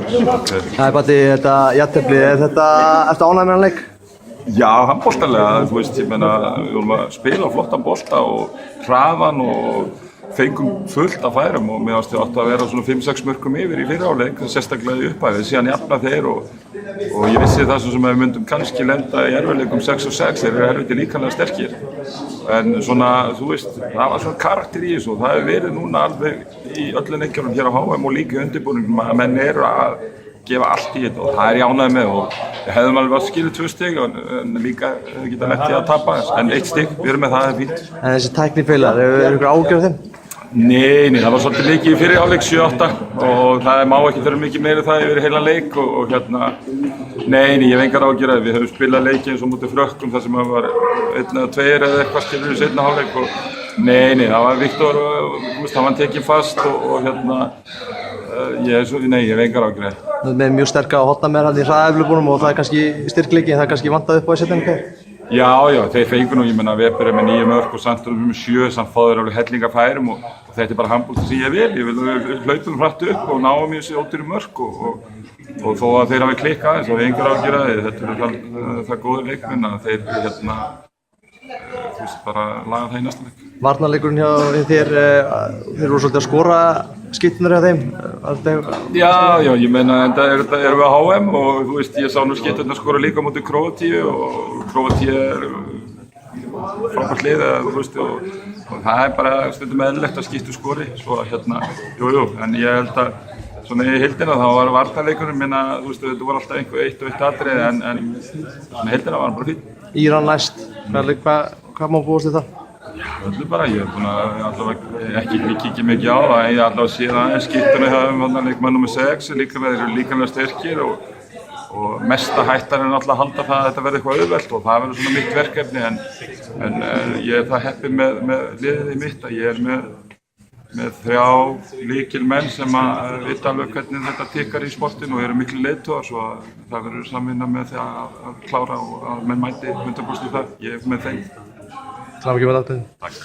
Batti, þetta jafntefli, ertu ánægður með hann leik? Já, handboltalega, þú veist, ég meina, við vorum að spila flottan bolta og hraðan og fengum fullt af færum og mér átti að vera svona 5-6 mörkum yfir í fyrri hálfleik, sérstaklega í upphæfið, síðan jafna þeir og ég vissi það sem við myndum kannski lenda í erfiðleikum 6-6, þeir eru erfiðir líkamlega sterkir. En svona, þú veist, það var svona karakter í þessu og það hefur verið núna alveg í öllum leikjunum hér á HM og líka í undirbúningum að menn eru að gefa allt í þetta og það er ég ánægður með og við hefðum alveg að skilja 2 stig en líka geta lent í að tapa en 1 stig, við erum með það, það er fínt. En þessi tæknifeilar, eru ykkur ágjörð þeim? Nei, það var svolítið mikið í fyrri hálfleik 7-8 og það má ekki þurfa mikið meira það yfir heilan leik og hérna Nei, ég hef engar ágjörð að við höfum spilað leiki eins og mútið Frökkum þar sem það var 1 eða 2 eða eitthvað skilur í seinna hálfleik og Nei, það var Viktor, hann var tekinn fast og hérna ég hef engar ágjörð. Þú ert með mjög sterka hotnameir í hraðeflubúnum og það er kannski styrkleiki en það er kannski vantað upp á í seinni hálfleik? Já, þeir fengu nú, ég menna Weber er með 9 mörk og Sandro er með 7, samt fáður alveg hellinga færum og þetta er bara handbolti sem ég vil hlaupum hratt upp og náum í þessi ódýru mörk og þó að þeir hafi klikkað aðeins og engar ágjörð að þetta eru það góðir leikmenn að þeir þú veist bara laga það í næsta leik. Varnarleikurinn hjá þér, þeir eru svolítið að skora skyttunar hjá þeim? Já, ég meina enda erum við á HM og þú veist ég sá nú skytturnar skora líka á móti Króatíu og Króatíu er frábært lið þú veist og það er bara stundum eðlilegt að skyttur skori svo hérna, en ég held að svona í heildina þá var varnarleikurinn minna, þú veist þetta voru alltaf einhver 1 og 1 atriði en svona heildina var hann bara fín. Íran næst, hvað má búast þið það? Já, öllu bara, ég hef búin að allavega ekki kikið mikið á það en ég allavega séð aðeins skyttunni hjá leikmann nr. 6 þeir eru líkamlega sterkir og mesta hættan er náttúrulega að halda það að þetta verði eitthvað auðvelt og það verður svona mitt verkefni en ég er það heppinn með liðið mitt að ég er með 3 lykilmenn sem að vita alveg hvernig þetta tikkar í sportinu og eru miklu leiðtogar svo að það verður samvinna með því að klára og að menn mæti 100% það, ég er með þeim. Takk fyrir þetta. Takk.